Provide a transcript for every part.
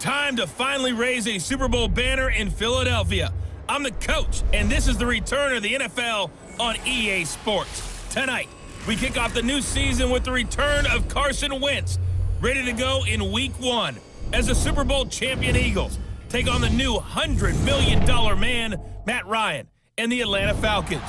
Time to finally raise a Super Bowl banner in Philadelphia. I'm the coach, and this is the return of the NFL on EA Sports. Tonight, we kick off the new season with the return of Carson Wentz, ready to go in Week 1 as the Super Bowl champion Eagles take on the new $100 million man, Matt Ryan, and the Atlanta Falcons.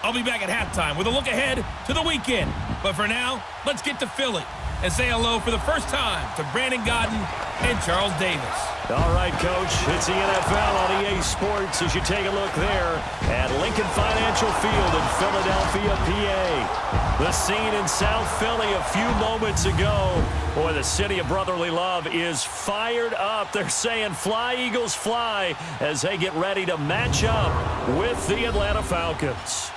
I'll be back at halftime with a look ahead to the weekend. But for now, let's get to Philly and say hello for the first time to Brandon Godden and Charles Davis. All right, Coach, it's the NFL on EA Sports as you take a look there at Lincoln Financial Field in Philadelphia, PA. The scene in South Philly a few moments ago. Boy, the city of brotherly love is fired up. They're saying fly, Eagles, fly as they get ready to match up with the Atlanta Falcons.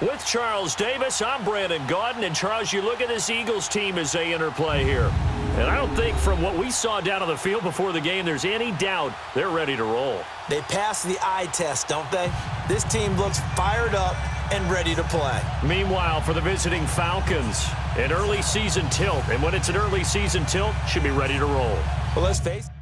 With Charles Davis, I'm Brandon Gaudin. And, Charles, you look at this Eagles team as they interplay here. And I don't think from what we saw down on the field before the game there's any doubt they're ready to roll. They passed the eye test, don't they? This team looks fired up and ready to play. Meanwhile, for the visiting Falcons, an early season tilt. And when it's an early season tilt, should be ready to roll. Well, let's face it.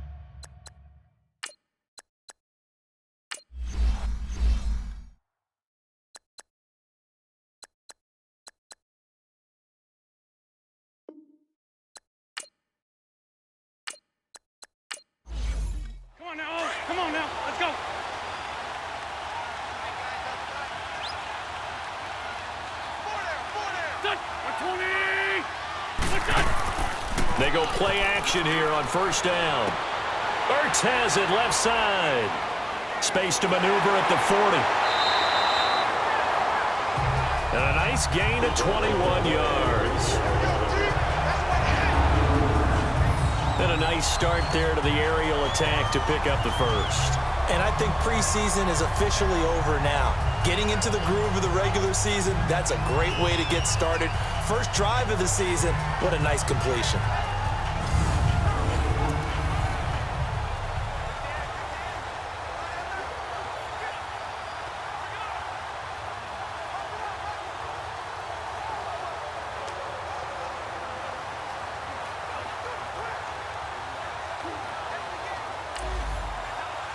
Come on now, let's go. They go play action here on first down. Ertz has it left side. Space to maneuver at the 40. And a nice gain of 21 yards. And a nice start there to the aerial attack to pick up the first. And I think preseason is officially over now. Getting into the groove of the regular season, that's a great way to get started. First drive of the season, what a nice completion.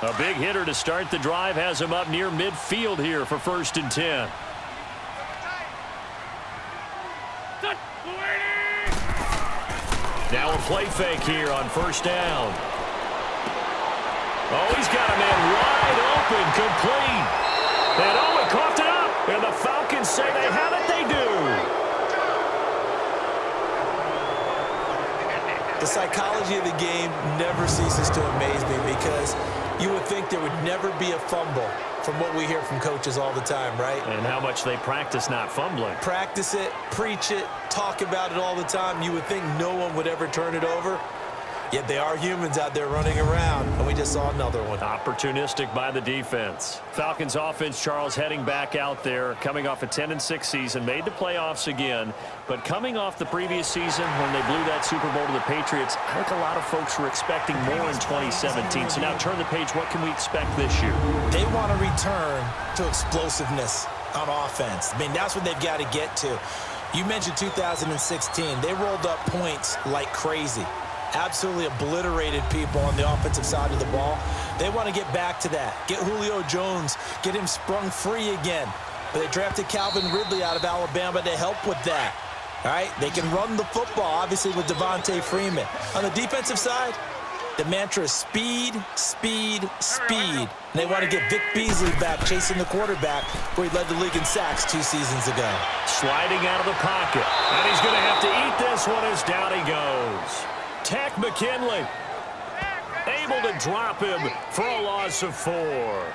A big hitter to start the drive has him up near midfield here for 1st and 10. Now a play fake here on first down. Oh, he's got a man wide open, complete. And Owen coughed it up. And the Falcons say they have it, they do. The psychology of the game never ceases to amaze me because you would think there would never be a fumble from what we hear from coaches all the time, right? And how much they practice not fumbling. Practice it, preach it, talk about it all the time. You would think no one would ever turn it over. Yet they are humans out there running around, and we just saw another one. Opportunistic by the defense. Falcons offense, Charles, heading back out there, coming off a 10-6 season, made the playoffs again, but coming off the previous season when they blew that Super Bowl to the Patriots, I think a lot of folks were expecting more in 2017. So now turn the page, what can we expect this year? They want to return to explosiveness on offense. I mean, that's what they've got to get to. You mentioned 2016. They rolled up points like crazy. Absolutely obliterated people on the offensive side of the ball. They want to get back to that. Get Julio Jones, get him sprung free again. But they drafted Calvin Ridley out of Alabama to help with that. All right, they can run the football, obviously, with Devontae Freeman. On the defensive side, the mantra is speed, speed, speed. And they want to get Vic Beasley back chasing the quarterback where he led the league in sacks 2 seasons ago. Sliding out of the pocket. And he's going to have to eat this one as down he goes. Tack McKinley, able to drop him for a loss of 4.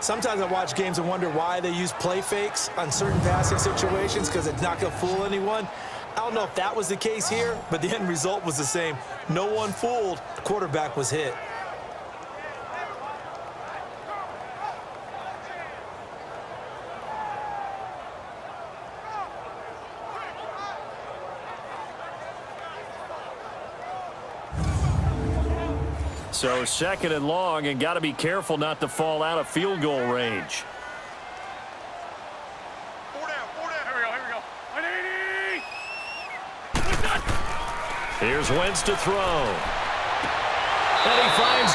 Sometimes I watch games and wonder why they use play fakes on certain passing situations because it's not going to fool anyone. I don't know if that was the case here, but the end result was the same. No one fooled. The quarterback was hit. So 2nd and long, and got to be careful not to fall out of field goal range. 4 down. Here we go. 180. Here's Wentz to throw.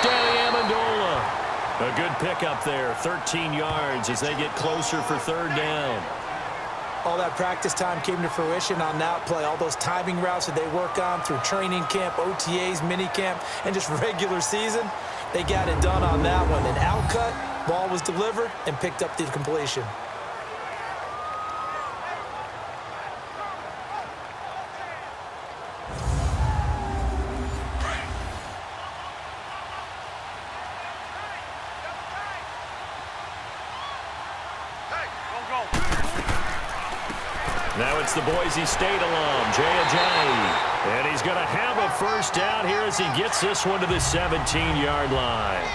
Danny Amendola. A good pickup there, 13 yards as they get closer for third down. All that practice time came to fruition on that play. All those timing routes that they work on through training camp, OTAs, minicamp, and just regular season, they got it done on that one. An outcut, ball was delivered, and picked up the completion. Now it's the Boise State alum, Jay Ajayi. And he's going to have a first down here as he gets this one to the 17-yard line.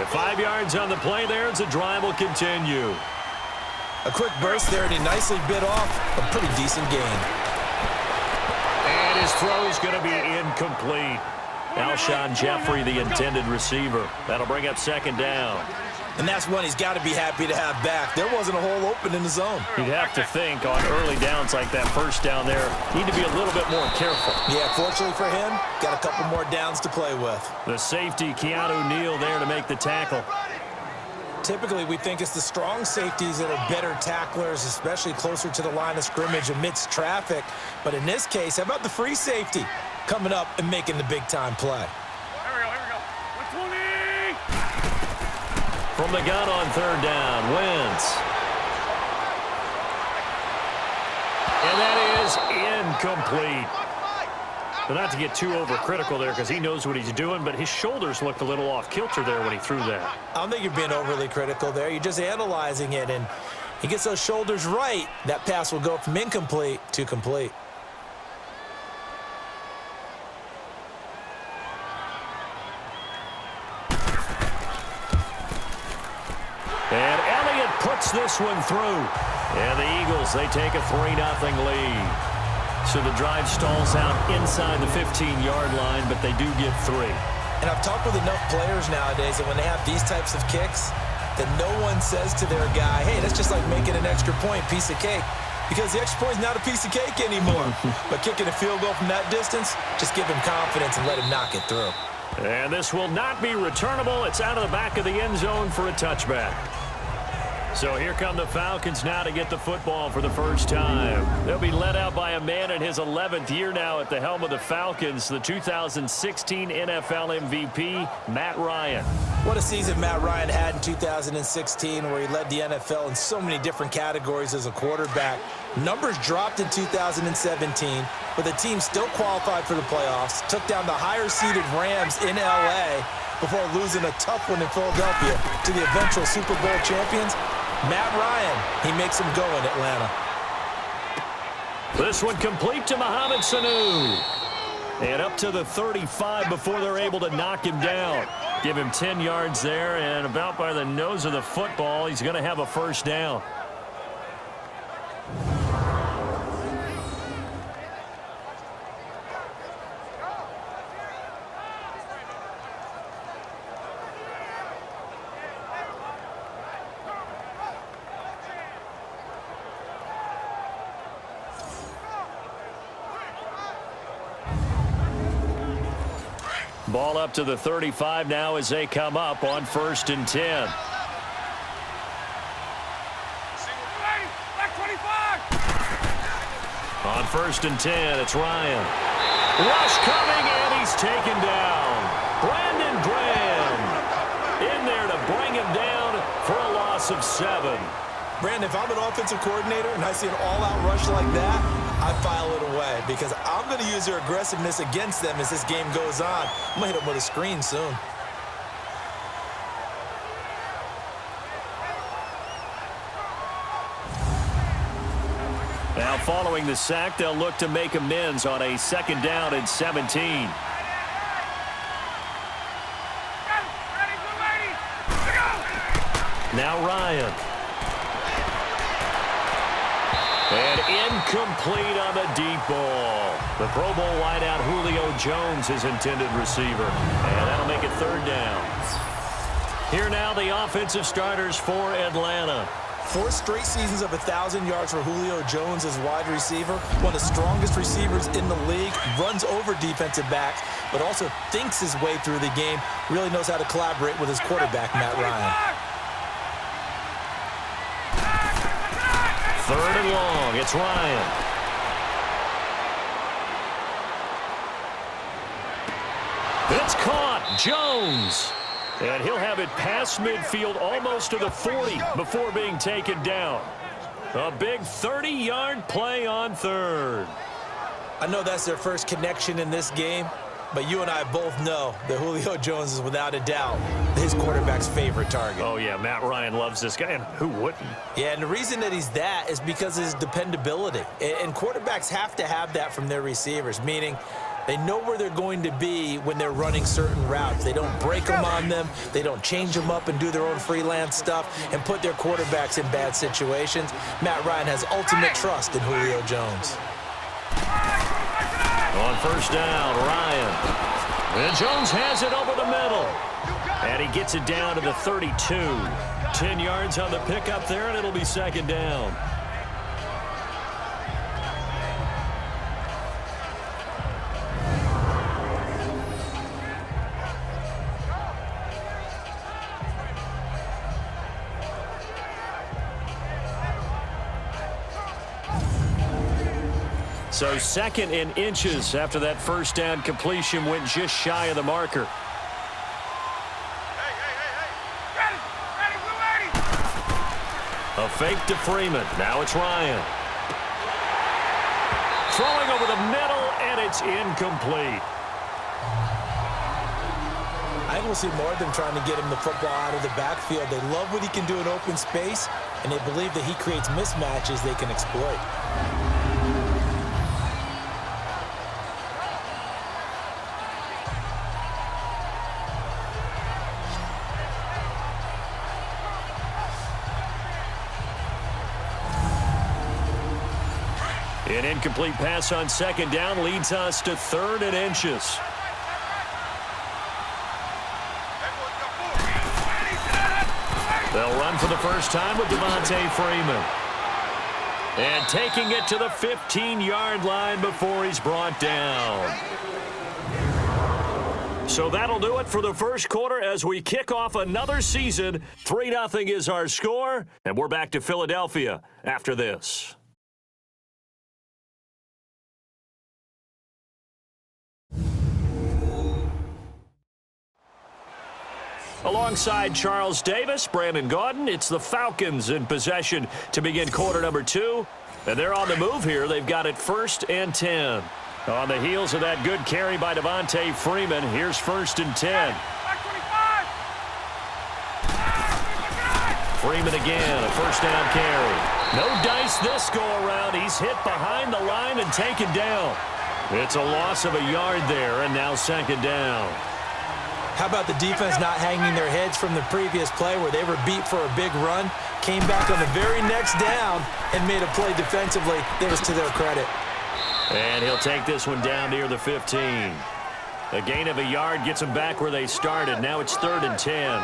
At 5 yards on the play there as the drive will continue. A quick burst there, and he nicely bit off a pretty decent gain. And his throw is going to be incomplete. Alshon Jeffrey, the intended receiver. That'll bring up second down. And that's one he's got to be happy to have back. There wasn't a hole open in the zone. You'd have to think on early downs like that first down there, need to be a little bit more careful. Yeah, fortunately for him, got a couple more downs to play with. The safety, Keanu Neal, there to make the tackle. Typically, we think it's the strong safeties that are better tacklers, especially closer to the line of scrimmage amidst traffic. But in this case, how about the free safety coming up and making the big-time play? Here we go. 120! From the gun on third down, Wentz. And that is incomplete. But not to get too overcritical there because he knows what he's doing, but his shoulders looked a little off kilter there when he threw that. I don't think you're being overly critical there. You're just analyzing it, and he gets those shoulders right. That pass will go from incomplete to complete. And Elliott puts this one through. And the Eagles, they take a 3-0 lead. So the drive stalls out inside the 15-yard line, but they do get 3. And I've talked with enough players nowadays that when they have these types of kicks, that no one says to their guy, hey, that's just like making an extra point, piece of cake. Because the extra point is not a piece of cake anymore. But kicking a field goal from that distance, just give him confidence and let him knock it through. And this will not be returnable. It's out of the back of the end zone for a touchback. So here come the Falcons now to get the football for the first time. They'll be led out by a man in his 11th year now at the helm of the Falcons, the 2016 NFL MVP, Matt Ryan. What a season Matt Ryan had in 2016 where he led the NFL in so many different categories as a quarterback. Numbers dropped in 2017, but the team still qualified for the playoffs, took down the higher-seeded Rams in L.A. before losing a tough one in Philadelphia to the eventual Super Bowl champions. Matt Ryan, he makes them go in Atlanta. This one complete to Mohamed Sanu. And up to the 35 before they're able to knock him down. Give him 10 yards there, and about by the nose of the football, he's going to have a first down. Ball up to the 35 now as they come up on 1st and 10. On 1st and 10, it's Ryan. Rush coming, and he's taken down. Brandon Graham in there to bring him down for a loss of 7. Brandon, if I'm an offensive coordinator and I see an all-out rush like that, I file it away because I'm going to use their aggressiveness against them as this game goes on. I'm going to hit them with a screen soon. Now following the sack, they'll look to make amends on a 2nd down and 17. Now Ryan. And incomplete on the deep ball. The Pro Bowl wideout Julio Jones is intended receiver. And that'll make it 3rd down. Here now the offensive starters for Atlanta. 4 straight seasons of 1,000 yards for Julio Jones as wide receiver, one of the strongest receivers in the league, runs over defensive backs, but also thinks his way through the game, really knows how to collaborate with his quarterback, Matt Ryan. 3rd and long, it's Ryan. It's caught, Jones. And he'll have it past midfield almost to the 40 before being taken down. A big 30-yard play on 3rd. I know that's their first connection in this game, but you and I both know that Julio Jones is without a doubt his quarterback's favorite target. Oh, yeah, Matt Ryan loves this guy, and who wouldn't? Yeah, and the reason that he's that is because of his dependability. And quarterbacks have to have that from their receivers, meaning they know where they're going to be when they're running certain routes. They don't break them on them. They don't change them up and do their own freelance stuff and put their quarterbacks in bad situations. Matt Ryan has ultimate trust in Julio Jones. On 1st down, Ryan. And Jones has it over the middle. And he gets it down to the 32. 10 yards on the pickup there, and it'll be 2nd down. So 2nd and inches after that 1st down completion went just shy of the marker. A fake to Freeman. Now it's Ryan. Throwing over the middle, and it's incomplete. I will see more of them trying to get him the football out of the backfield. They love what he can do in open space, and they believe that he creates mismatches they can exploit. An incomplete pass on 2nd down leads us to 3rd and inches. They'll run for the first time with Devontae Freeman. And taking it to the 15-yard line before he's brought down. So that'll do it for the first quarter as we kick off another season. 3-0 is our score, and we're back to Philadelphia after this. Alongside Charles Davis, Brandon Gaudin, it's the Falcons in possession to begin quarter number 2. And they're on the move here. They've got it 1st and 10. On the heels of that good carry by Devontae Freeman, here's 1st and 10. Freeman again, a 1st down carry. No dice this go-around. He's hit behind the line and taken down. It's a loss of a yard there, and now 2nd down. How about the defense not hanging their heads from the previous play where they were beat for a big run, came back on the very next down, and made a play defensively that was to their credit. And he'll take this one down near the 15. A gain of a yard gets them back where they started. Now it's 3rd and 10.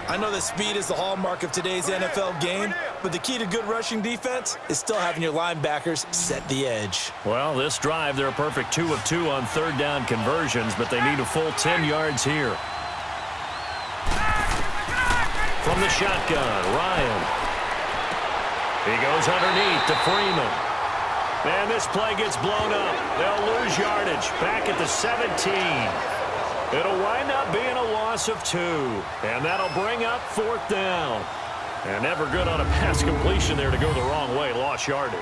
I know that speed is the hallmark of today's NFL game, but the key to good rushing defense is still having your linebackers set the edge. Well, this drive, they're a perfect 2 of 2 on 3rd down conversions, but they need a full 10 yards here. From the shotgun, Ryan. He goes underneath to Freeman. And this play gets blown up. They'll lose yardage back at the 17. It'll wind up being a loss of 2. And that'll bring up 4th down. And never good on a pass completion there to go the wrong way. Lost yardage.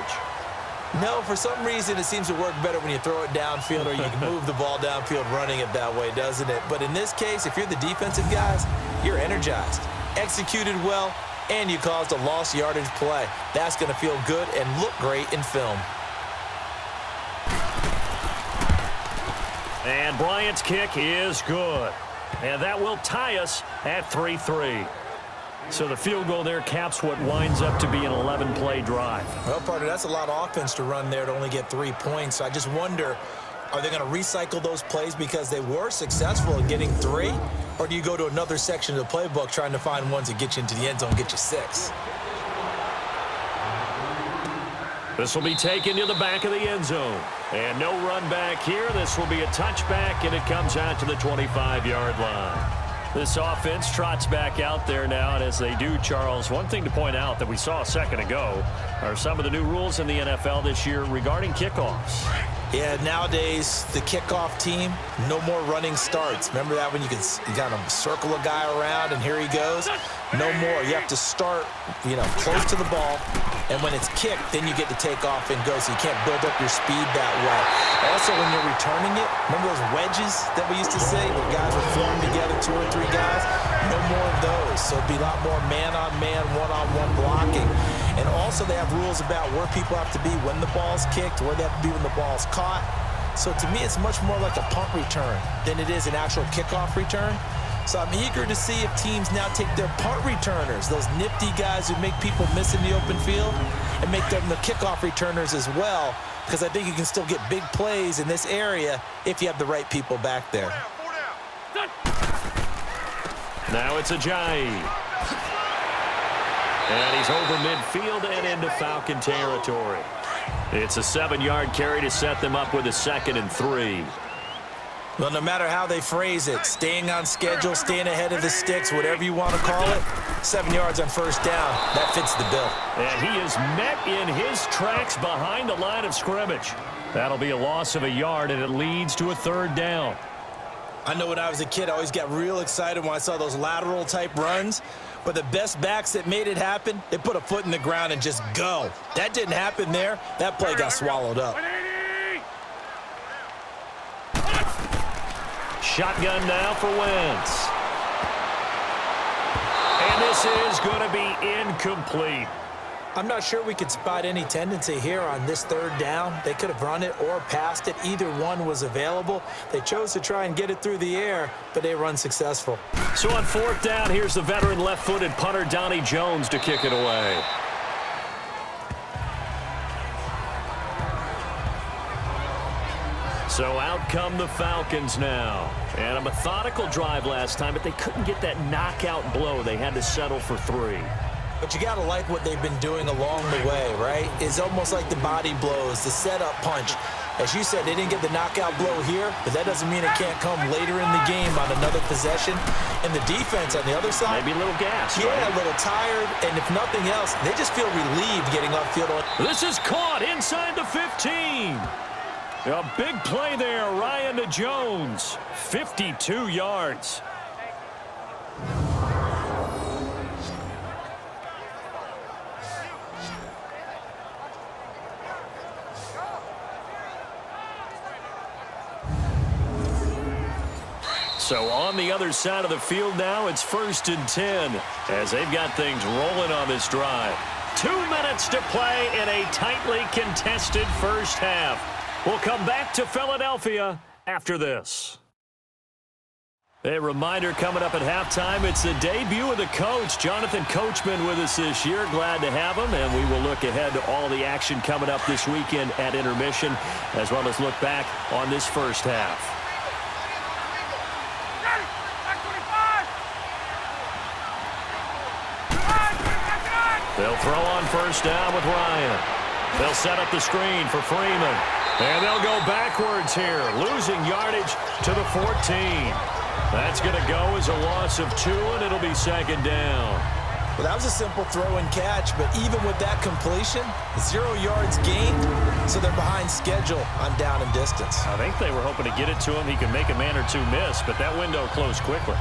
No, for some reason it seems to work better when you throw it downfield or you can move the ball downfield running it that way, doesn't it? But in this case, if you're the defensive guys, you're energized, executed well, and you caused a lost yardage play. That's going to feel good and look great in film. And Bryant's kick is good. And that will tie us at 3-3. So the field goal there caps what winds up to be an 11-play drive. Well, partner, that's a lot of offense to run there to only get 3 points. I just wonder, are they going to recycle those plays because they were successful in getting 3? Or do you go to another section of the playbook trying to find ones that get you into the end zone, get you 6? This will be taken to the back of the end zone. And no run back here. This will be a touchback, and it comes out to the 25-yard line. This offense trots back out there now, and as they do, Charles, one thing to point out that we saw a second ago are some of the new rules in the NFL this year regarding kickoffs. Yeah, nowadays, the kickoff team, no more running starts. Remember that when you kind of circle a guy around and here he goes? No more. You have to start, close to the ball, and when it's kicked, then you get to take off and go, so you can't build up your speed that way. Also, when you're returning it, remember those wedges that we used to say where guys would form together, 2 or 3 guys? No more of those. So it'd be a lot more man-on-man, one-on-one blocking. And also they have rules about where people have to be when the ball's kicked, where they have to be when the ball's caught. So to me, it's much more like a punt return than it is an actual kickoff return. So I'm eager to see if teams now take their punt returners, those nifty guys who make people miss in the open field, and make them the kickoff returners as well, because I think you can still get big plays in this area if you have the right people back there. Now it's Ajayi. And he's over midfield and into Falcon territory. It's a 7-yard carry to set them up with a 2nd and 3. Well, no matter how they phrase it, staying on schedule, staying ahead of the sticks, whatever you want to call it, 7 yards on first down, that fits the bill. And he is met in his tracks behind the line of scrimmage. That'll be a loss of a yard, and it leads to a 3rd down. I know when I was a kid, I always got real excited when I saw those lateral-type runs. But the best backs that made it happen, they put a foot in the ground and just go. That didn't happen there. That play got swallowed up. Shotgun now for Wentz. And this is going to be incomplete. I'm not sure we could spot any tendency here on this 3rd down. They could have run it or passed it. Either one was available. They chose to try and get it through the air, but they were unsuccessful. So on 4th down, here's the veteran left-footed punter Donnie Jones to kick it away. So out come the Falcons now. And a methodical drive last time, but they couldn't get that knockout blow. They had to settle for 3. But you got to like what they've been doing along the way, right? It's almost like the body blows, the setup punch. As you said, they didn't get the knockout blow here, but that doesn't mean it can't come later in the game on another possession. And the defense on the other side, maybe a little gas, yeah, right? A little tired. And if nothing else, they just feel relieved getting upfield. This is caught inside the 15. A big play there, Ryan to Jones. 52 yards. So on the other side of the field now, it's 1st and 10 as they've got things rolling on this drive. 2 minutes to play in a tightly contested first half. We'll come back to Philadelphia after this. A reminder coming up at halftime, it's the debut of the coach, Jonathan Coachman, with us this year. Glad to have him, and we will look ahead to all the action coming up this weekend at intermission, as well as look back on this first half. They'll throw on first down with Ryan. They'll set up the screen for Freeman. And they'll go backwards here, losing yardage to the 14. That's going to go as a loss of 2, and it'll be 2nd down. Well, that was a simple throw and catch, but even with that completion, 0 yards gained, so they're behind schedule on down and distance. I think they were hoping to get it to him. He could make a man or 2 miss, but that window closed quickly.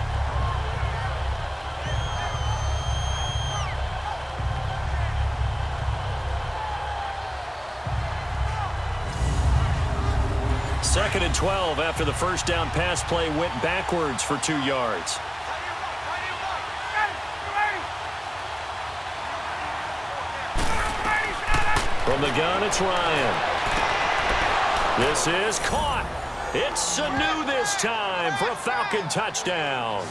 Second and 12 after the first down pass play went backwards for 2 yards. From the gun, it's Ryan. This is caught. It's Sanu this time for a Falcon touchdown.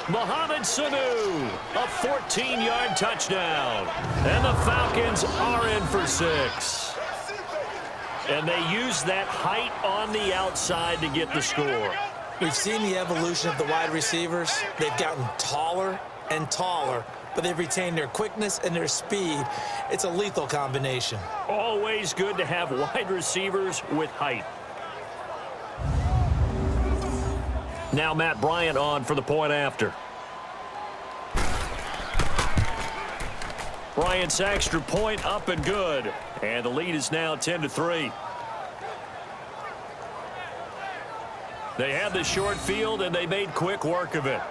Mohamed Sanu, a 14-yard touchdown. And the Falcons are in for 6. And they use that height on the outside to get the score. We've seen the evolution of the wide receivers. They've gotten taller and taller but they've retained their quickness and their speed. It's a lethal combination. Always good to have wide receivers with height. Now Matt Bryant on for the point after. Bryant's extra point up and good. And the lead is now 10-3. They had the short field, and they made quick work of it.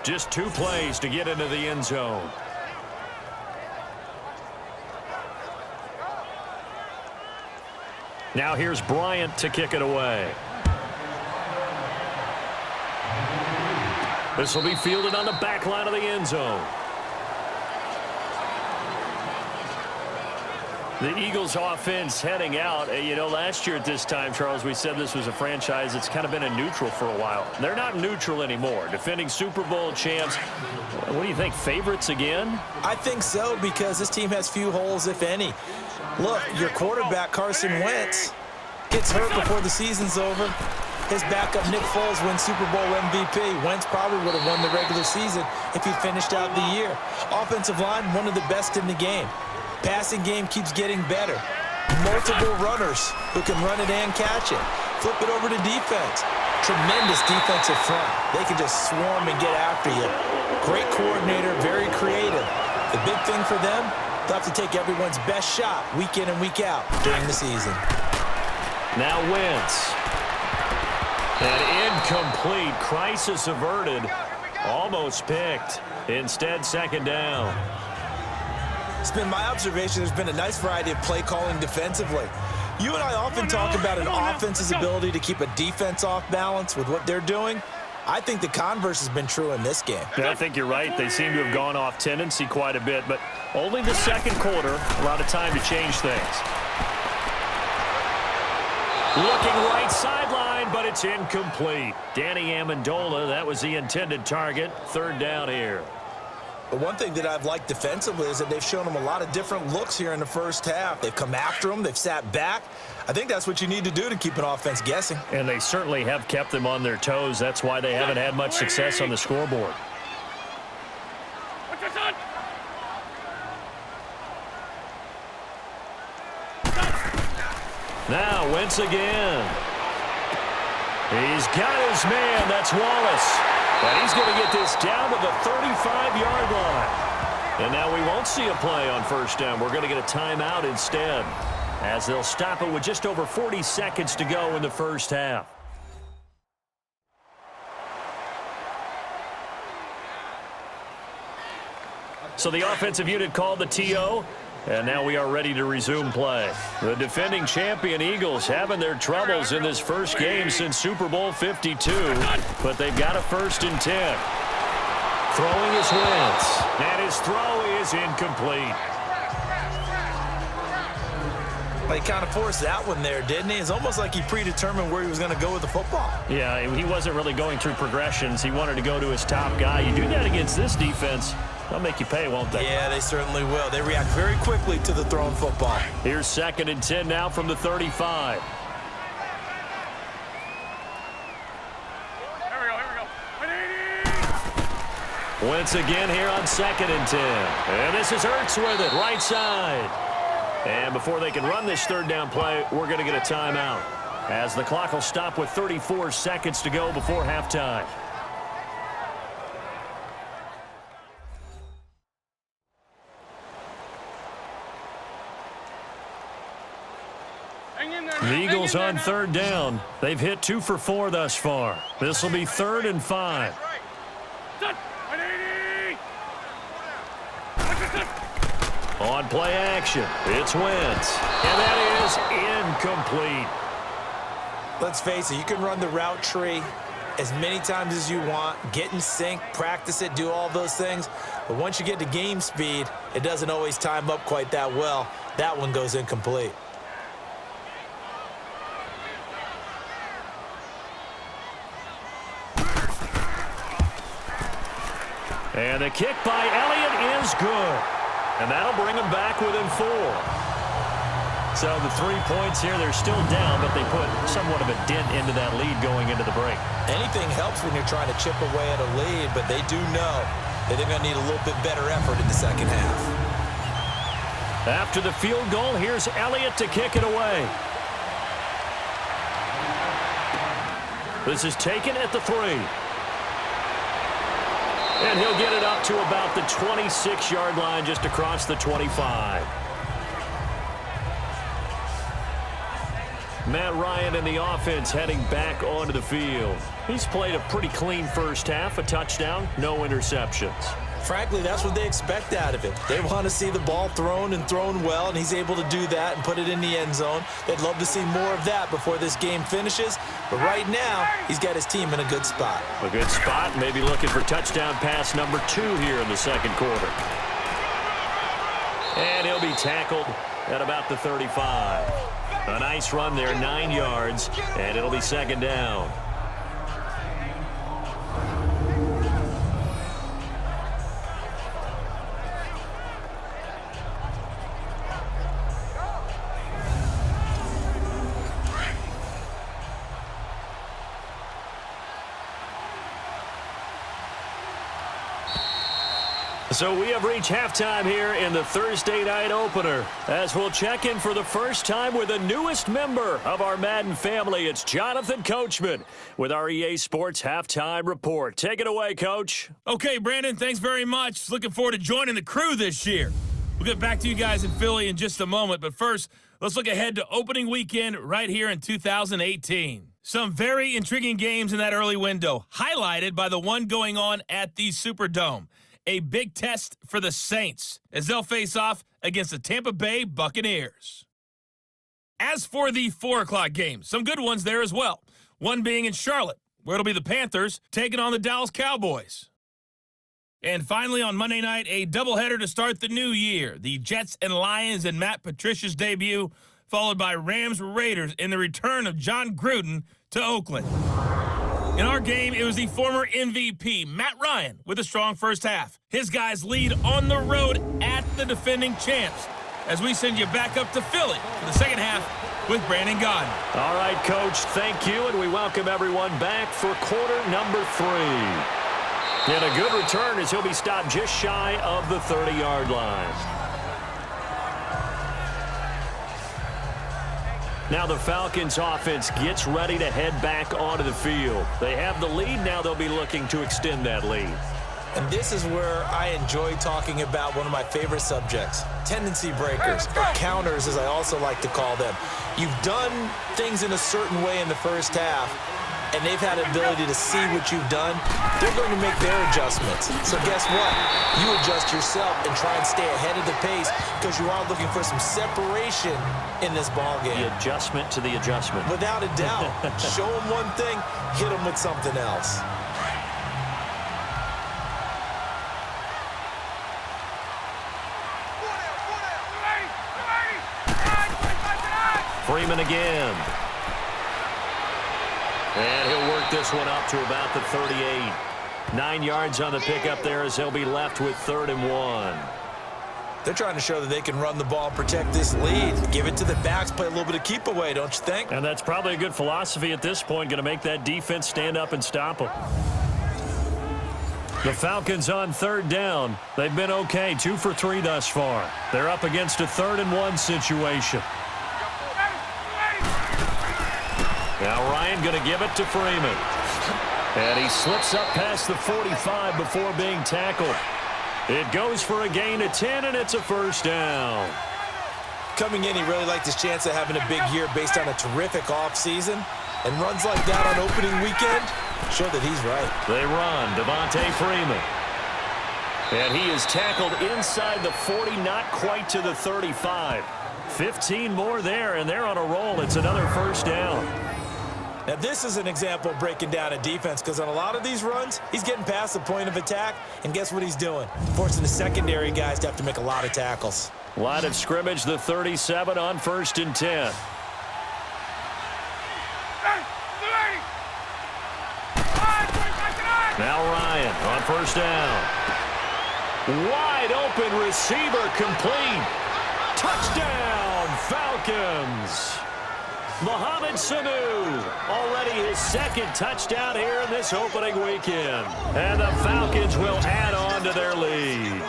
Just 2 plays to get into the end zone. Now here's Bryant to kick it away. This will be fielded on the back line of the end zone. The Eagles offense heading out. You know, last year at this time, Charles, we said this was a franchise that's kind of been in neutral for a while. They're not neutral anymore. Defending Super Bowl champs. What do you think, favorites again? I think so, because this team has few holes, if any. Look, your quarterback, Carson Wentz, gets hurt before the season's over. His backup, Nick Foles, wins Super Bowl MVP. Wentz probably would have won the regular season if he finished out the year. Offensive line, one of the best in the game. Passing game keeps getting better. Multiple runners who can run it and catch it. Flip it over to defense. Tremendous defensive front. They can just swarm and get after you. Great coordinator, very creative. The big thing for them, they'll have to take everyone's best shot week in and week out during the season. Now Wentz. An incomplete, crisis averted. Almost picked. Instead, second down. It's been my observation there's been a nice variety of play calling defensively. You and I often talk about an offense's ability to keep a defense off balance with what they're doing. I think the converse has been true in this game. I think you're right. They seem to have gone off tendency quite a bit, but only the second quarter, a lot of time to change things. Looking right sideline, but it's incomplete. Danny Amendola, that was the intended target. Third down here. But one thing that I've liked defensively is that they've shown them a lot of different looks here in the first half. They've come after them. They've sat back. I think that's what you need to do to keep an offense guessing. And they certainly have kept them on their toes. That's why they haven't had much success on the scoreboard. Now Wentz again. He's got his man. That's Wallace. And he's going to get this down to the 35-yard line. And now we won't see a play on first down. We're going to get a timeout instead, as they'll stop it with just over 40 seconds to go in the first half. So the offensive unit called the TO. And now we are ready to resume play. The defending champion Eagles having their troubles in this first game since Super Bowl 52. But they've got a 1st and 10. Throwing his Wentz. And his throw is incomplete. He kind of forced that one there, didn't he? It's almost like he predetermined where he was going to go with the football. Yeah, he wasn't really going through progressions. He wanted to go to his top guy. You do that against this defense, they'll make you pay, won't they? Yeah, they certainly will. They react very quickly to the thrown football. Here's 2nd and 10 now from the 35. Here we go. Wentz again here on 2nd and 10. And this is Ertz with it, right side. And before they can run this third down play, we're going to get a timeout, as the clock will stop with 34 seconds to go before halftime. The Eagles on third down. They've hit 2 for 4 thus far. This will be 3rd and 5. On play action, it's Wentz. And that is incomplete. Let's face it, you can run the route tree as many times as you want, get in sync, practice it, do all those things. But once you get to game speed, it doesn't always time up quite that well. That one goes incomplete. And the kick by Elliott is good. And that'll bring them back within 4. So the 3 points here, they're still down, but they put somewhat of a dent into that lead going into the break. Anything helps when you're trying to chip away at a lead, but they do know They're going to need a little bit better effort in the second half. After the field goal, here's Elliott to kick it away. This is taken at the 3. And he'll get it up to about the 26-yard line, just across the 25. Matt Ryan and the offense heading back onto the field. He's played a pretty clean first half, a touchdown, no interceptions. Frankly, that's what they expect out of him. They want to see the ball thrown and thrown well, and he's able to do that and put it in the end zone. They'd love to see more of that before this game finishes. But right now, he's got his team in a good spot. A good spot, maybe looking for touchdown pass number 2 here in the second quarter. And he'll be tackled at about the 35. A nice run there, 9 yards, and it'll be second down. So we have reached halftime here in the Thursday night opener, as we'll check in for the first time with the newest member of our Madden family. It's Jonathan Coachman with our EA Sports Halftime Report. Take it away, Coach. Okay, Brandon, thanks very much. Looking forward to joining the crew this year. We'll get back to you guys in Philly in just a moment, but first, let's look ahead to opening weekend right here in 2018. Some very intriguing games in that early window, highlighted by the one going on at the Superdome. A big test for the Saints as they'll face off against the Tampa Bay Buccaneers. As for the 4 o'clock games, some good ones there as well. One being in Charlotte, where it'll be the Panthers taking on the Dallas Cowboys. And finally on Monday night, a doubleheader to start the new year. The Jets and Lions in Matt Patricia's debut, followed by Rams Raiders in the return of John Gruden to Oakland. In our game, it was the former MVP, Matt Ryan, with a strong first half. His guys lead on the road at the defending champs as we send you back up to Philly for the second half with Brandon Gaudin. All right, Coach, thank you, and we welcome everyone back for quarter number 3. And a good return as he'll be stopped just shy of the 30-yard line. Now the Falcons offense gets ready to head back onto the field. They have the lead. Now they'll be looking to extend that lead. And this is where I enjoy talking about one of my favorite subjects, tendency breakers, or counters as I also like to call them. You've done things in a certain way in the first half, and they've had the ability to see what you've done. They're going to make their adjustments. So guess what? You adjust yourself and try and stay ahead of the pace because you are looking for some separation in this ball game. The adjustment to the adjustment. Without a doubt. Show them one thing, hit them with something else. Freeman again. And he'll work this one up to about the 38. 9 yards on the pickup there as he'll be left with 3rd and 1. They're trying to show that they can run the ball, protect this lead. Give it to the backs, play a little bit of keep away, don't you think? And that's probably a good philosophy at this point, going to make that defense stand up and stop them. The Falcons on 3rd down. They've been okay, 2 for 3 thus far. They're up against a 3rd and 1 situation. Now Ryan going to give it to Freeman. And he slips up past the 45 before being tackled. It goes for a gain of 10, and it's a first down. Coming in, he really liked his chance of having a big year based on a terrific offseason. And runs like that on opening weekend show that he's right. They run, Devontae Freeman. And he is tackled inside the 40, not quite to the 35. 15 more there, and they're on a roll. It's another first down. Now, this is an example of breaking down a defense because on a lot of these runs, he's getting past the point of attack, and guess what he's doing? Forcing the secondary guys to have to make a lot of tackles. Line of scrimmage, the 37 on 1st and 10. Now Ryan on 1st down. Wide open receiver complete. Touchdown, Falcons. Mohamed Sanu, already his second touchdown here in this opening weekend. And the Falcons will add on to their lead.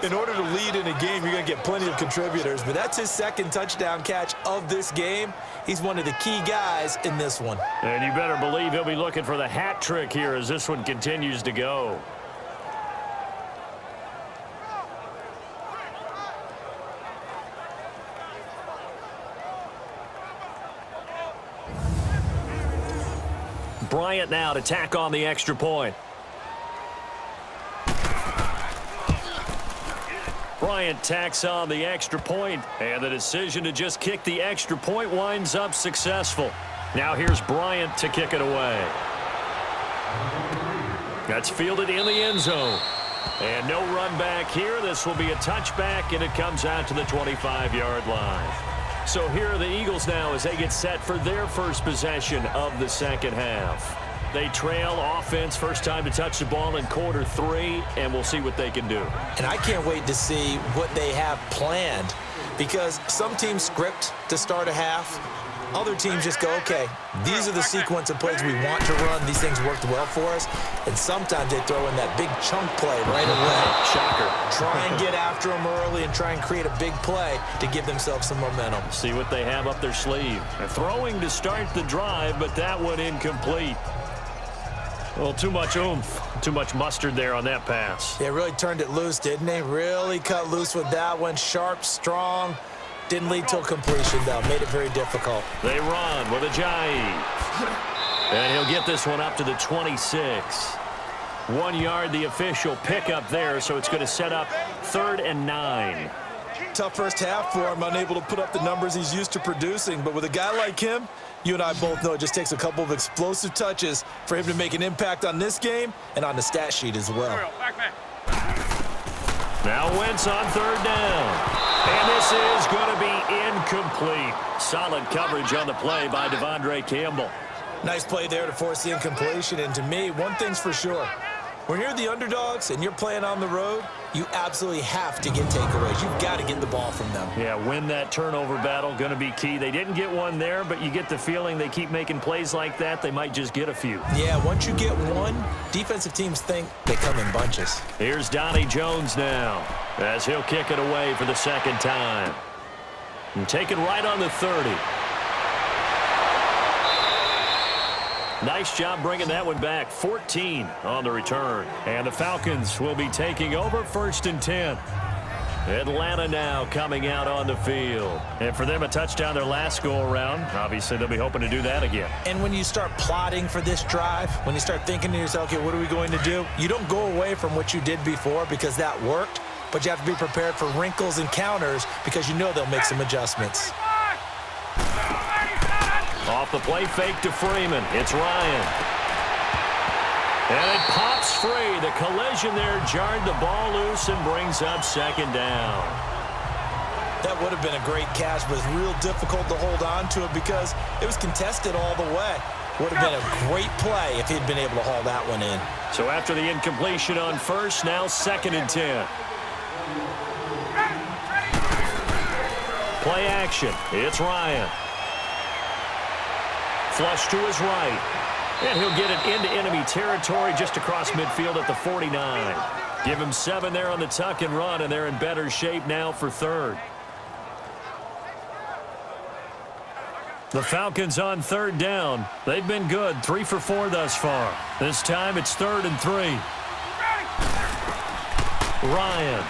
In order to lead in a game, you're going to get plenty of contributors, but that's his second touchdown catch of this game. He's one of the key guys in this one. And you better believe he'll be looking for the hat trick here as this one continues to go. Bryant now to tack on the extra point. Bryant tacks on the extra point, and the decision to just kick the extra point winds up successful. Now here's Bryant to kick it away. That's fielded in the end zone. And no run back here. This will be a touchback, and it comes out to the 25-yard line. So here are the Eagles now as they get set for their first possession of the second half. They trail offense, first time to touch the ball in quarter 3, and we'll see what they can do. And I can't wait to see what they have planned, because some teams script to start a half. Other teams just go, okay, these are the sequence of plays we want to run. These things worked well for us. And sometimes they throw in that big chunk play right away. Shocker. Try and get after them early and try and create a big play to give themselves some momentum. See what they have up their sleeve. Throwing to start the drive, but that one incomplete. Well, too much oomph, too much mustard there on that pass. They really turned it loose, didn't they? Really cut loose with that one. Sharp, strong. Didn't lead to a completion, though. Made it very difficult. They run with Ajayi. And he'll get this one up to the 26. 1 yard, the official pickup there, so it's going to set up 3rd and 9. Tough first half for him, unable to put up the numbers he's used to producing. But with a guy like him, you and I both know it just takes a couple of explosive touches for him to make an impact on this game and on the stat sheet as well. Now Wentz on 3rd down. And this is going to be incomplete. Solid coverage on the play by Devondre Campbell. Nice play there to force the incompletion. And to me, one thing's for sure. When you're the underdogs and you're playing on the road, you absolutely have to get takeaways. You've got to get the ball from them. Yeah, win that turnover battle, going to be key. They didn't get one there, but you get the feeling they keep making plays like that, they might just get a few. Yeah, once you get one, defensive teams think they come in bunches. Here's Donnie Jones now as he'll kick it away for the second time. And take it right on the 30. Nice job bringing that one back. 14 on the return. And the Falcons will be taking over 1st and 10. Atlanta now coming out on the field. And for them, a touchdown their last go-around. Obviously, they'll be hoping to do that again. And when you start plotting for this drive, when you start thinking to yourself, okay, what are we going to do? You don't go away from what you did before because that worked, but you have to be prepared for wrinkles and counters because you know they'll make some adjustments. Off the play fake to Freeman. It's Ryan. And it pops free. The collision there jarred the ball loose and brings up 2nd down. That would have been a great catch, but it's real difficult to hold on to it because it was contested all the way. Would have been a great play if he'd been able to haul that one in. So after the incompletion on 1st, now 2nd and 10. Play action. It's Ryan. Flush to his right. And he'll get it into enemy territory just across midfield at the 49. Give him 7 there on the tuck and run, and they're in better shape now for 3rd. The Falcons on 3rd down. They've been good, 3 for 4 thus far. This time it's 3rd and 3. Ryan.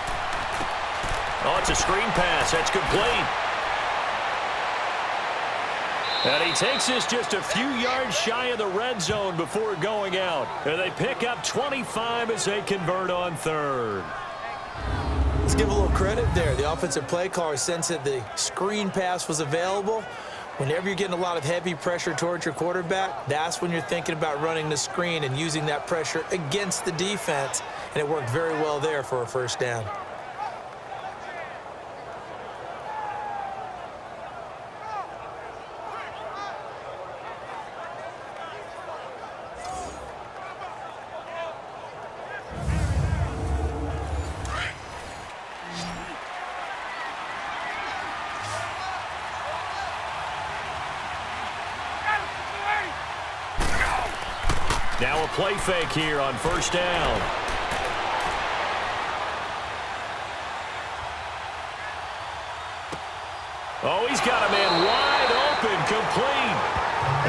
Oh, it's a screen pass. That's complete. And he takes this just a few yards shy of the red zone before going out. And they pick up 25 as they convert on 3rd. Let's give a little credit there. The offensive play caller sensed that the screen pass was available. Whenever you're getting a lot of heavy pressure towards your quarterback, that's when you're thinking about running the screen and using that pressure against the defense. And it worked very well there for a 1st down. So a play fake here on first down. Oh, he's got a man wide open, complete.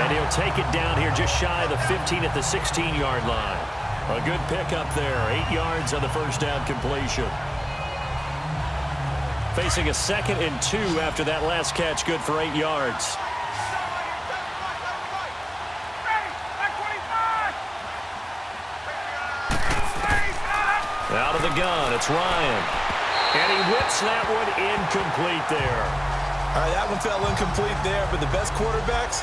And he'll take it down here just shy of the 15 at the 16-yard line. A good pickup there. 8 yards on the first down completion. Facing a 2nd and 2 after that last catch, good for 8 yards. Out of the gun, it's Ryan. And he whips that one incomplete there. All right, that one fell incomplete there, but the best quarterbacks,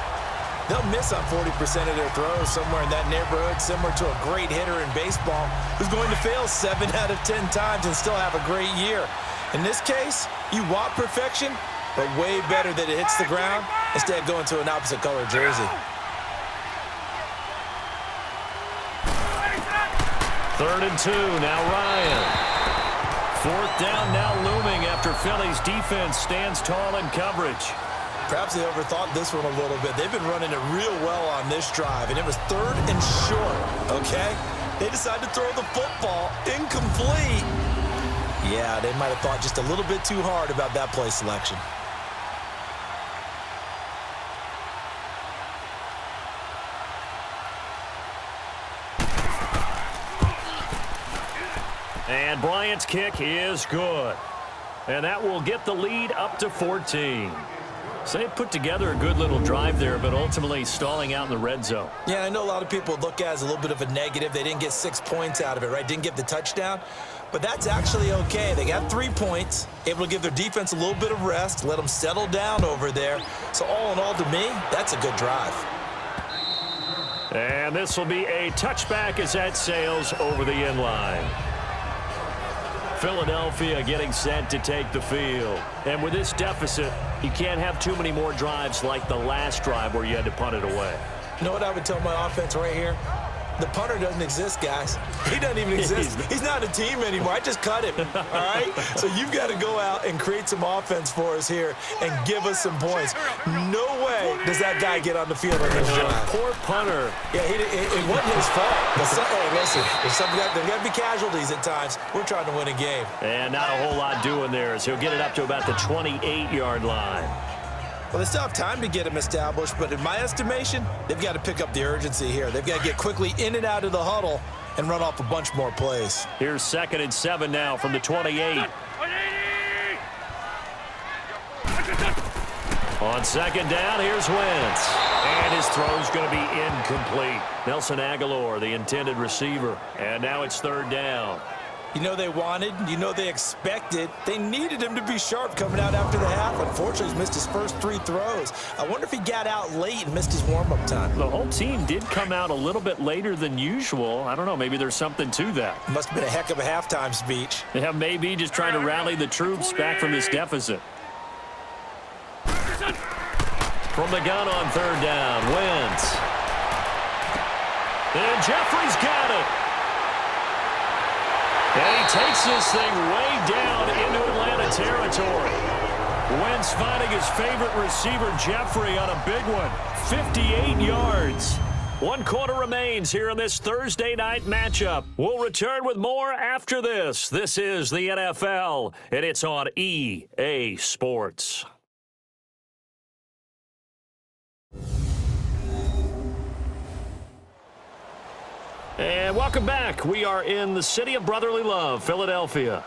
they'll miss on 40% of their throws somewhere in that neighborhood, similar to a great hitter in baseball who's going to fail 7 out of 10 times and still have a great year. In this case, you want perfection, but way better that it hits the ground instead of going to an opposite color jersey. 3rd and 2, now Ryan. 4th down now looming after Philly's defense stands tall in coverage. Perhaps they overthought this one a little bit. They've been running it real well on this drive, and it was 3rd and short, okay? They decided to throw the football incomplete. Yeah, they might have thought just a little bit too hard about that play selection. And Bryant's kick is good. And that will get the lead up to 14. So they put together a good little drive there, but ultimately stalling out in the red zone. Yeah, I know a lot of people look at it as a little bit of a negative. They didn't get 6 points out of it, right? Didn't get the touchdown. But that's actually okay. They got 3 points, able to give their defense a little bit of rest, let them settle down over there. So all in all, to me, that's a good drive. And this will be a touchback as that sails over the end line. Philadelphia getting set to take the field. And with this deficit, you can't have too many more drives like the last drive where you had to punt it away. You know what I would tell my offense right here? The punter doesn't exist, guys. He doesn't even exist. He's not a team anymore. I just cut him, all right? So you've got to go out and create some offense for us here and give us some points. No way does that guy get on the field on this drive. Poor punter. Yeah, it wasn't his fault. But hey, listen, there's got to be casualties at times. We're trying to win a game. And not a whole lot doing there as he'll get it up to about the 28-yard line. Well, they still have time to get him established, but in my estimation, they've got to pick up the urgency here. They've got to get quickly in and out of the huddle and run off a bunch more plays. Here's 2nd and 7 now from the 28. On 2nd down, here's Wentz. And his throw's going to be incomplete. Nelson Aguilar, the intended receiver. And now it's 3rd down. You know they wanted, you know they expected. They needed him to be sharp coming out after the half. Unfortunately, he's missed his first 3 throws. I wonder if he got out late and missed his warm-up time. The whole team did come out a little bit later than usual. I don't know, maybe there's something to that. Must have been a heck of a halftime speech. Yeah, maybe just trying to rally the troops back from this deficit. From the gun on 3rd down, Wentz. And Jeffrey's got it. And he takes this thing way down into Atlanta territory. Wentz finding his favorite receiver, Jeffrey, on a big one. 58 yards. 1 quarter remains here in this Thursday night matchup. We'll return with more after this. This is the NFL, and it's on EA Sports. And welcome back. We are in the city of brotherly love, Philadelphia.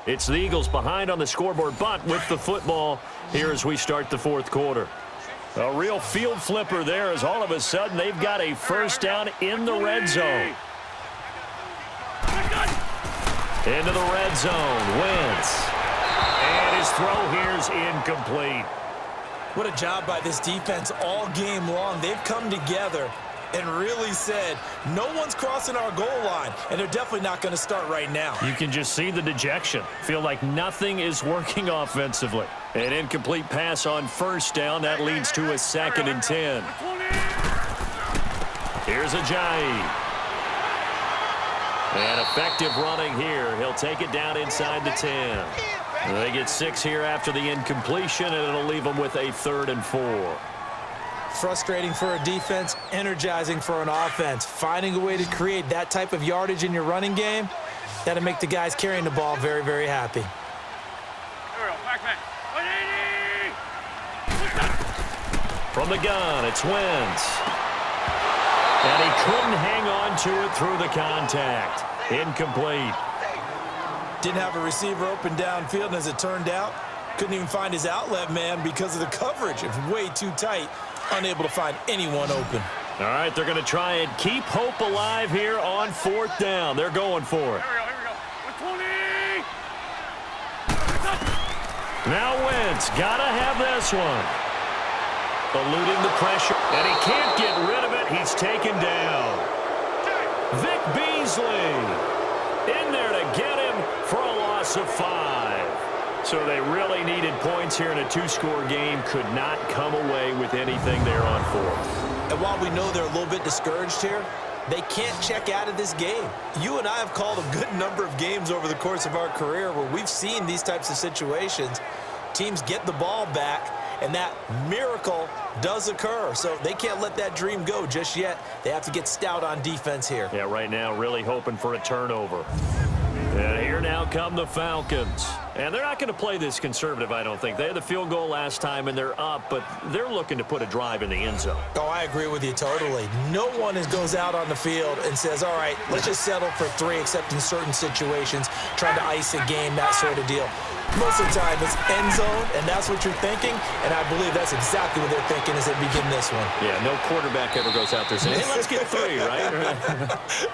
It's the Eagles behind on the scoreboard, but with the football here as we start the 4th quarter. A real field flipper there as all of a sudden they've got a first down in the red zone. Into the red zone, Wentz. And his throw here is incomplete. What a job by this defense all game long. They've come together and really said, no one's crossing our goal line, and they're definitely not going to start right now. You can just see the dejection. Feel like nothing is working offensively. An incomplete pass on first down. That leads to a 2nd and 10. Here's Ajayi. And effective running here. He'll take it down inside the 10. They get 6 here after the incompletion, and it'll leave them with a 3rd and 4. Frustrating for a defense, energizing for an offense. Finding a way to create that type of yardage in your running game, that'll make the guys carrying the ball very, very happy. Here we go. Back. 180. From the gun, it's Wentz. And he couldn't hang on to it through the contact. Incomplete. Didn't have a receiver open downfield, and as it turned out, couldn't even find his outlet man because of the coverage. It was way too tight, unable to find anyone open. All right, they're going to try and keep hope alive here on 4th down. They're going for it. Here we go. 120. Now Wentz, got to have this one. Eluding the pressure, and he can't get rid of it. He's taken down. Vic Beasley in there to get him for a loss of 5. So they really needed points here in a 2-score game. Could not come away with anything there on 4th. And while we know they're a little bit discouraged here, they can't check out of this game. You and I have called a good number of games over the course of our career where we've seen these types of situations. Teams get the ball back, and that miracle does occur. So they can't let that dream go just yet. They have to get stout on defense here. Yeah, right now really hoping for a turnover. And here now come the Falcons. And they're not going to play this conservative, I don't think. They had the field goal last time, and they're up, but they're looking to put a drive in the end zone. Oh, I agree with you totally. No one goes out on the field and says, all right, let's just settle for 3, except in certain situations, trying to ice a game, that sort of deal. Most of the time, it's end zone, and that's what you're thinking, and I believe that's exactly what they're thinking as they begin this one. Yeah, no quarterback ever goes out there saying, hey, let's get 3, right?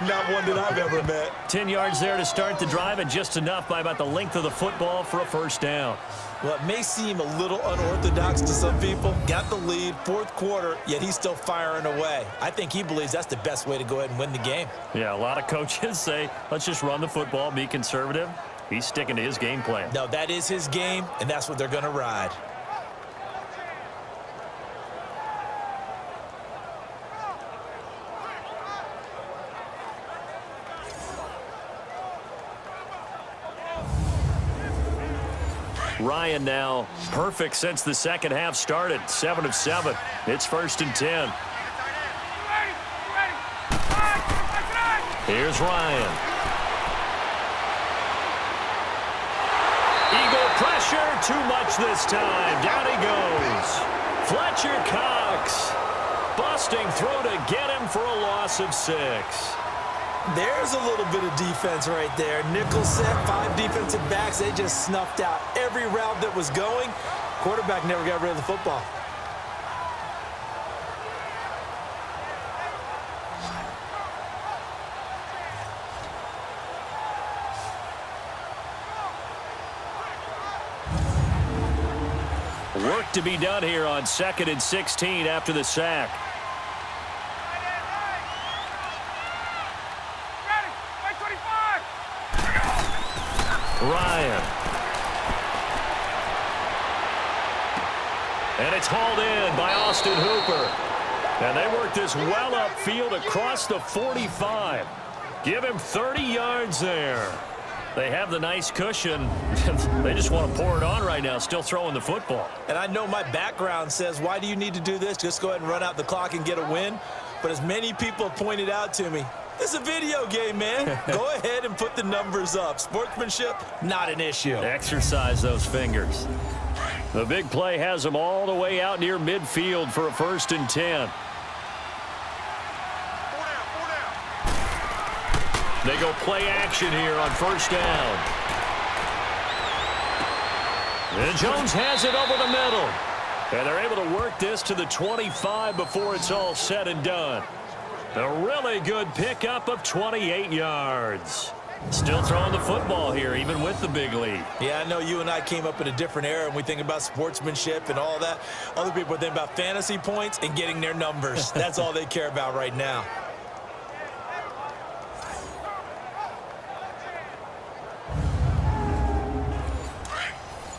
Not one that I've ever met. 10 yards there to start the drive, and just enough by about the length of the football for a 1st down. Well, it may seem a little unorthodox to some people. Got the lead, 4th quarter, yet he's still firing away. I think he believes that's the best way to go ahead and win the game. Yeah, a lot of coaches say, let's just run the football, be conservative. He's sticking to his game plan. No, that is his game, and that's what they're going to ride. Ryan now perfect since the second half started. 7 of 7. It's 1st and 10. Here's Ryan. Eagle pressure, too much this time. Down he goes. Fletcher Cox busting through to get him for a loss of 6. There's a little bit of defense right there. Nickel set, 5 defensive backs. They just snuffed out every route that was going. Quarterback never got rid of the football. Work to be done here on 2nd and 16 after the sack. Ryan. And it's hauled in by Austin Hooper. And they work this well upfield across the 45. Give him 30 yards there. They have the nice cushion. They just want to pour it on right now, still throwing the football. And I know my background says, why do you need to do this? Just go ahead and run out the clock and get a win. But as many people have pointed out to me, this is a video game, man. Go ahead and put the numbers up. Sportsmanship, not an issue. Exercise those fingers. The big play has them all the way out near midfield for a 1st and 10. They go play action here on 1st down. And Jones has it over the middle. And they're able to work this to the 25 before it's all said and done. A really good pickup of 28 yards. Still throwing the football here, even with the big lead. Yeah, I know you and I came up in a different era, and we think about sportsmanship and all that. Other people think about fantasy points and getting their numbers. That's all they care about right now.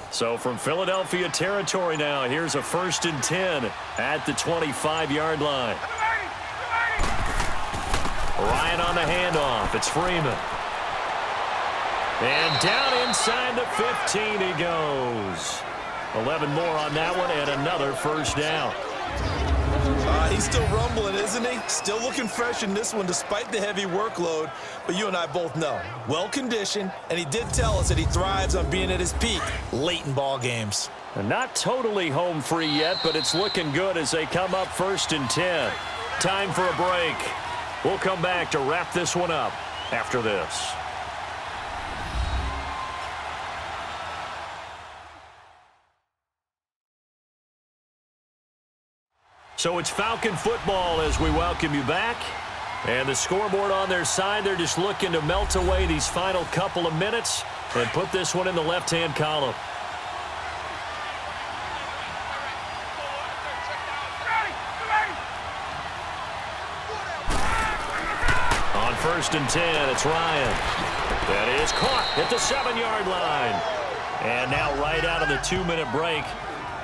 So from Philadelphia territory now, here's a 1st and 10 at the 25-yard line. Ryan on the handoff. It's Freeman. And down inside the 15 he goes. 11 more on that one and another 1st down. He's still rumbling, isn't he? Still looking fresh in this one despite the heavy workload. But you and I both know, well-conditioned, and he did tell us that he thrives on being at his peak late in ball games. Not totally home free yet, but it's looking good as they come up 1st and 10. Time for a break. We'll come back to wrap this one up after this. So it's Falcon football as we welcome you back. And the scoreboard on their side, they're just looking to melt away these final couple of minutes and put this one in the left-hand column. On 1st and 10, it's Ryan. That is caught at the 7-yard line. And now right out of the 2-minute break,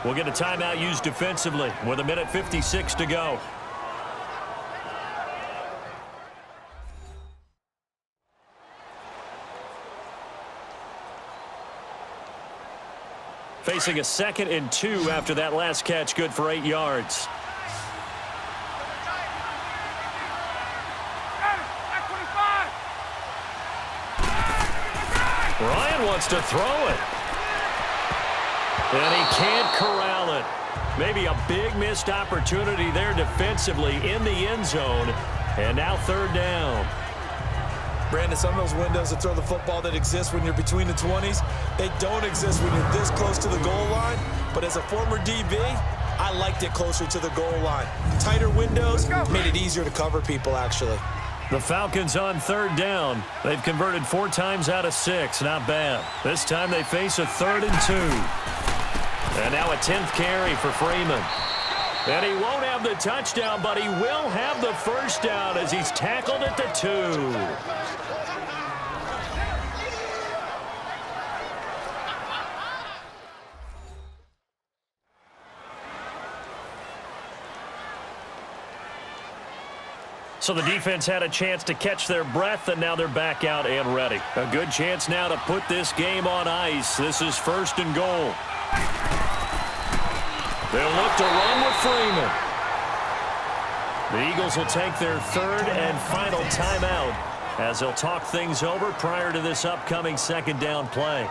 we'll get a timeout used defensively with 1:56 to go. Facing a 2nd and 2 after that last catch, good for 8 yards. Ryan wants to throw it. And he can't corral it. Maybe a big missed opportunity there defensively in the end zone. And now 3rd down. Brandon, some of those windows to throw the football that exist when you're between the 20s, they don't exist when you're this close to the goal line. But as a former DB, I liked it closer to the goal line. Tighter windows made it easier to cover people, actually. The Falcons on 3rd down. They've converted 4 times out of 6. Not bad. This time they face a 3rd and 2. And now a 10th carry for Freeman. And he won't have the touchdown, but he will have the first down as he's tackled at the 2. So the defense had a chance to catch their breath, and now they're back out and ready. A good chance now to put this game on ice. This is 1st and goal. They'll look to run with Freeman. The Eagles will take their 3rd and final timeout as they'll talk things over prior to this upcoming 2nd down play.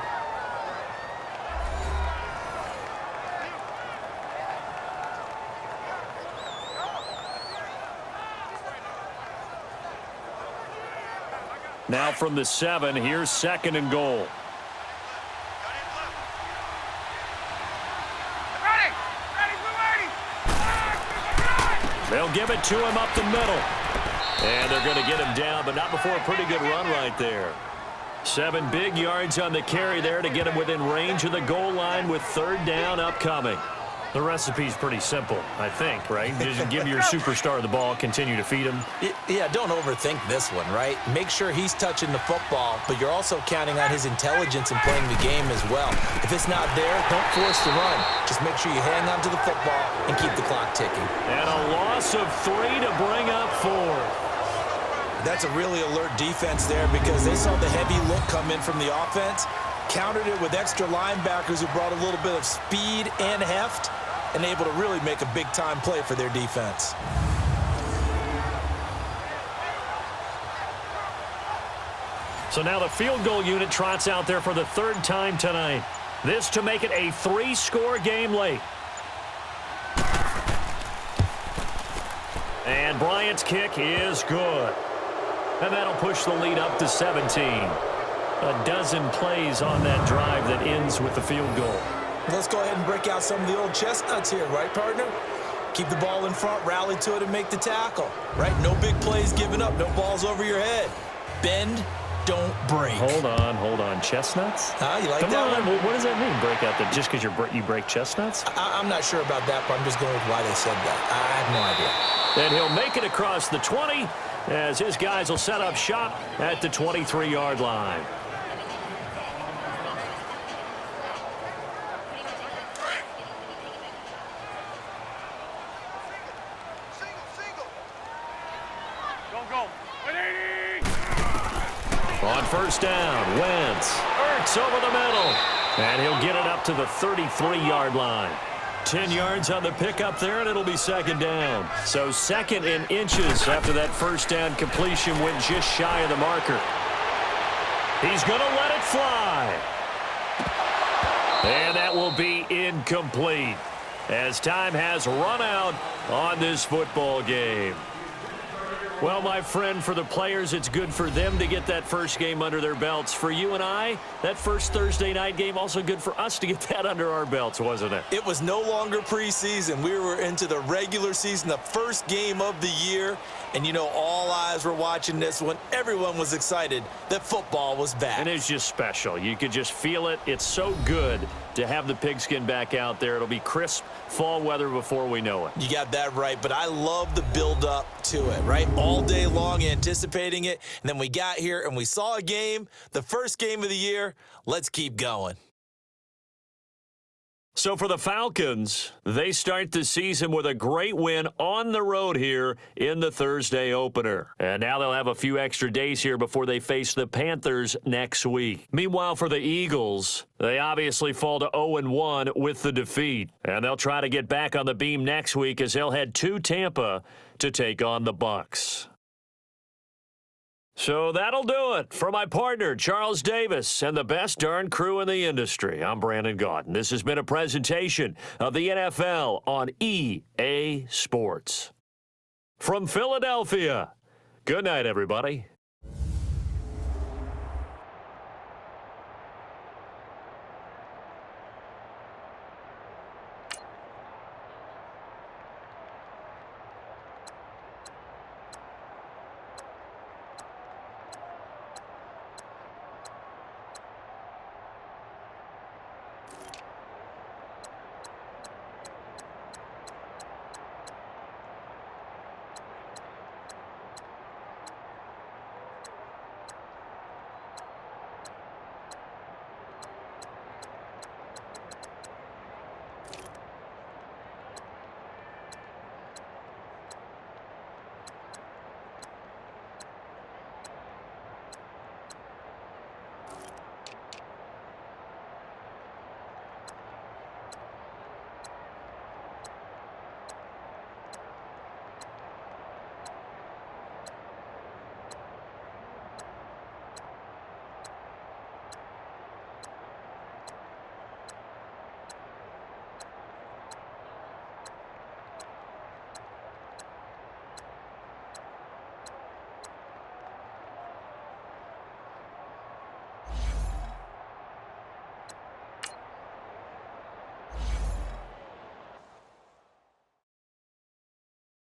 Now from the 7, here's 2nd and goal. They'll give it to him up the middle. And they're going to get him down, but not before a pretty good run right there. 7 big yards on the carry there to get him within range of the goal line with 3rd down upcoming. The recipe's pretty simple, I think, right? Just give your superstar the ball, continue to feed him. Yeah, don't overthink this one, right? Make sure he's touching the football, but you're also counting on his intelligence in playing the game as well. If it's not there, don't force the run. Just make sure you hang on to the football and keep the clock ticking. And a loss of 3 to bring up 4. That's a really alert defense there because they saw the heavy look come in from the offense, countered it with extra linebackers who brought a little bit of speed and heft, and able to really make a big-time play for their defense. So now the field goal unit trots out there for the 3rd time tonight. This to make it a 3-score game late. And Bryant's kick is good. And that'll push the lead up to 17. A dozen plays on that drive that ends with the field goal. Let's go ahead and break out some of the old chestnuts here, right, partner? Keep the ball in front, rally to it, and make the tackle, right? No big plays given up, no balls over your head. Bend, don't break. Hold on. Chestnuts? You like Come that on, one? what does that mean, break out just because you break chestnuts? I'm not sure about that, but I'm just going with why they said that. I have no idea. And he'll make it across the 20 as his guys will set up shop at the 23-yard line. On 1st down, Wentz. Ertz over the middle. And he'll get it up to the 33-yard line. 10 yards on the pickup there, and it'll be second down. So second in inches after that first down completion went just shy of the marker. He's going to let it fly. And that will be incomplete as time has run out on this football game. Well, my friend, for the players, it's good for them to get that first game under their belts. For you and I, that first Thursday night game, also good for us to get that under our belts, wasn't it? It was no longer preseason. We were into the regular season, the first game of the year. And, you know, all eyes were watching this when everyone was excited that football was back. And it's just special. You could just feel it. It's so good to have the pigskin back out there. It'll be crisp fall weather before we know it. You got that right, but I love the build-up to it, right? All day long anticipating it, and then we got here and we saw a game, the first game of the year. Let's keep going. So for the Falcons, they start the season with a great win on the road here in the Thursday opener. And now they'll have a few extra days here before they face the Panthers next week. Meanwhile, for the Eagles, they obviously fall to 0-1 with the defeat. And they'll try to get back on the beam next week as they'll head to Tampa to take on the Bucs. So that'll do it for my partner, Charles Davis, and the best darn crew in the industry. I'm Brandon Gaudin. This has been a presentation of the NFL on EA Sports. From Philadelphia, good night, everybody.